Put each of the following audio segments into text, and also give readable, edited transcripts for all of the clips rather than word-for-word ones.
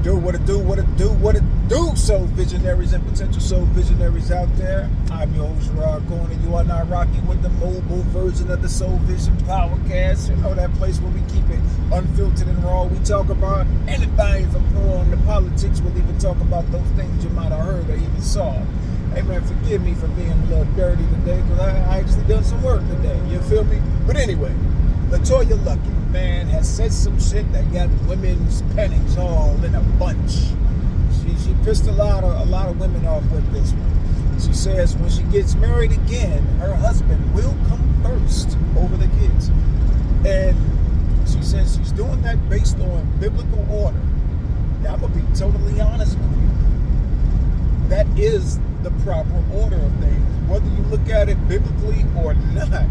What it do, soul visionaries and potential soul visionaries out there. I'm your host, Rod Corner. You are now rocking with the mobile version of the Soul Vision Powercast. You know, that place where we keep it unfiltered and raw. We talk about anything from porn to politics. We'll even talk about those things you might have heard or even saw. Hey man, forgive me for being a little dirty today, because I actually done some work today. You feel me? But anyway, LaToya Luckett, man, has said some shit that got women's panties all in a bunch. She pissed a lot of women off with this one. She says when she gets married again, her husband will come first over the kids. And she says she's doing that based on biblical order. Now, I'm going to be totally honest with you. That is the proper order of things. Whether you look at it biblically or not,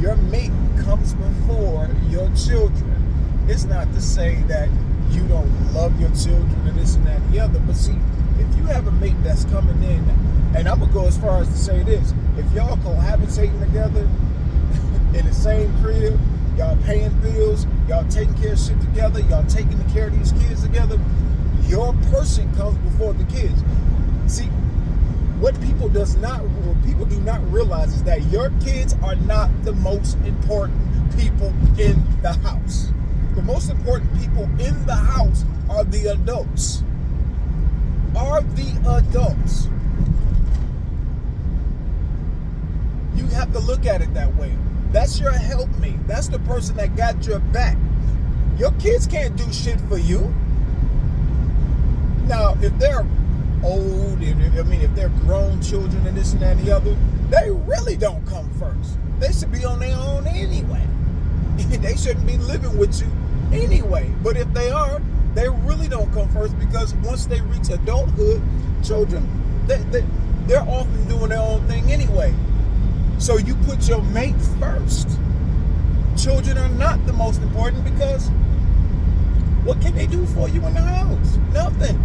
your mate comes before your children. It's not to say that you don't love your children and this and that and the other, but see, if you have a mate that's coming in, and I'm going to go as far as to say this, if y'all cohabitating together in the same crib, y'all paying bills, y'all taking care of shit together, y'all taking care of these kids together, your person comes before the kids. See, what people do not realize is that your kids are not the most important people in the house. The most important people in the house are the adults. You have to look at it that way. That's your helpmate. That's the person that got your back. Your kids can't do shit for you. Now, if they're old, if they're grown children and this and that and the other, they really don't come first. They should be on their own anyway. They shouldn't be living with you anyway. But if they are, they really don't come first, because once they reach adulthood, children, they're often doing their own thing anyway. So you put your mate first. Children are not the most important, because what can they do for you in the house? Nothing.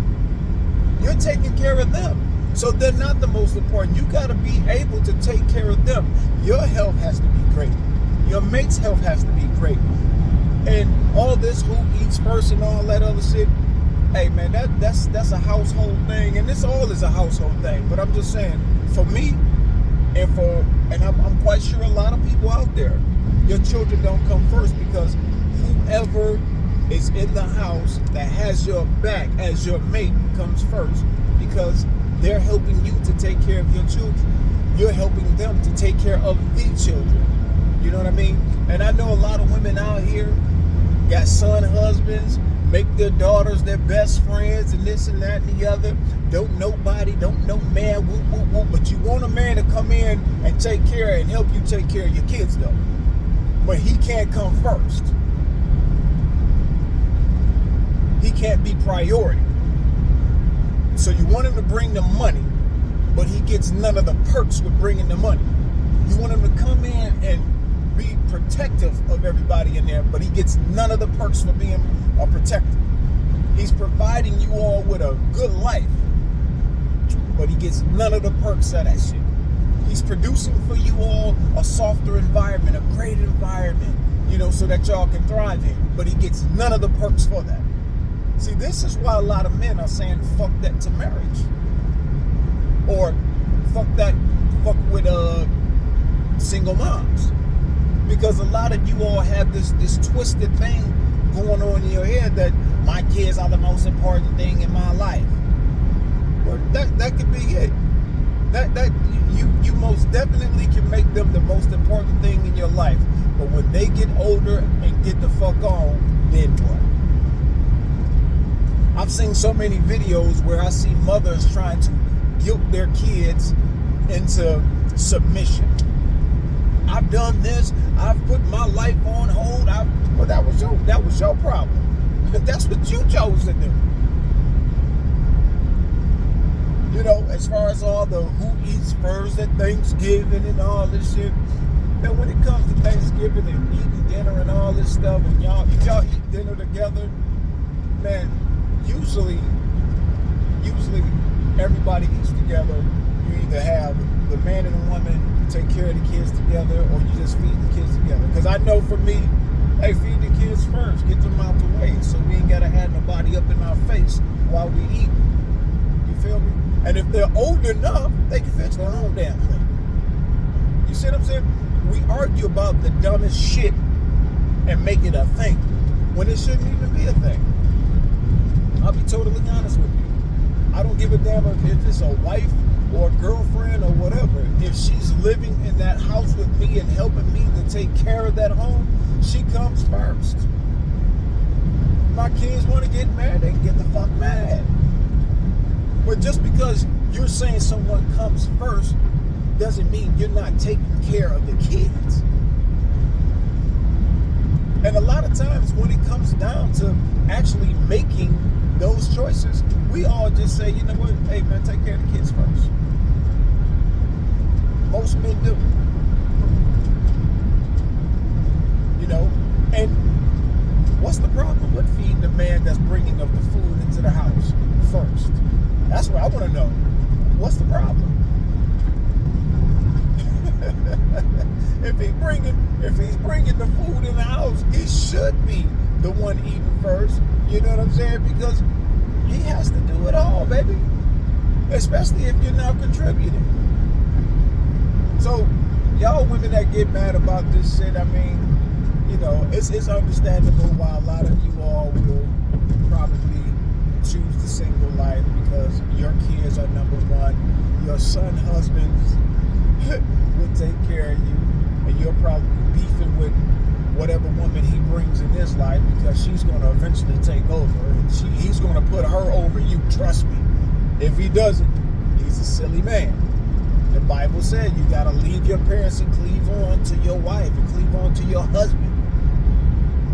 You're taking care of them. So they're not the most important. You got to be able to take care of them. Your health has to be great. Your mate's health has to be great. And all this who eats first and all that other shit, hey man, that's a household thing, and this all is a household thing. But I'm just saying, for me, and I'm quite sure a lot of people out there, your children don't come first, because whoever is in the house that has your back as your mate comes first, because they're helping you to take care of your children. You're helping them to take care of the children. You know what I mean? And I know a lot of women out here got son husbands, make their daughters their best friends and this and that and the other. Don't know man, whoop, whoop, whoop. But you want a man to come in and take care and help you take care of your kids though. But he can't come first. He can't be priority. So you want him to bring the money, but he gets none of the perks with bringing the money. You want him to come in and be protective of everybody in there, but he gets none of the perks for being a protector. He's providing you all with a good life, but he gets none of the perks of that shit. He's producing for you all a softer environment, a great environment, so that y'all can thrive in, but he gets none of the perks for that. See, this is why a lot of men are saying fuck that to marriage, or fuck with single moms. Because a lot of you all have this twisted thing going on in your head that my kids are the most important thing in my life. Well, that could be it. That you most definitely can make them the most important thing in your life. But when they get older and get the fuck on, then what? I've seen so many videos where I see mothers trying to guilt their kids into submission. I've done this. I've put my life on hold. Well, that was your problem. That's what you chose to do. As far as all the who eats first at Thanksgiving and all this shit. Man, when it comes to Thanksgiving and eating dinner and all this stuff, and if y'all eat dinner together, man, usually everybody eats together. You either have the man and the woman take care of the kids together, or you just feed the kids together. Because I know for me, hey, feed the kids first, get them out the way, so we ain't gotta have nobody up in our face while we eat. You feel me? And if they're old enough, they can fix their own damn thing. You see what I'm saying? We argue about the dumbest shit and make it a thing when it shouldn't even be a thing. I'll be totally honest with you. I don't give a damn if it's a wife or a girlfriend or whatever. If she's living in that house with me and helping me to take care of that home, she comes first. My kids want to get mad, they can get the fuck mad. But just because you're saying someone comes first doesn't mean you're not taking care of the kids. And a lot of times when it comes down to actually making those choices, we all just say, you know what, hey man, take care of the kids first. Most men do. You know, and what's the problem with feeding the man that's bringing up the food into the house first? That's what I want to know. What's the problem? If he's bringing the food in the house, he should be the one eating first. You know what I'm saying? Because he has to do it all, baby. Especially if you're not contributing. So, y'all women that get mad about this shit, I mean, you know, it's understandable why a lot of you all will probably choose the single life because your kids are number one. Your son husbands will take care of you, and you're probably beefing with whatever woman he brings in his life because she's going to eventually take over, and he's going to put her over you. Trust me. If he doesn't, he's a silly man. The Bible said you got to leave your parents and cleave on to your wife and cleave on to your husband.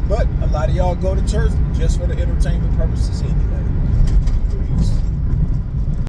But a lot of y'all go to church just for the entertainment purposes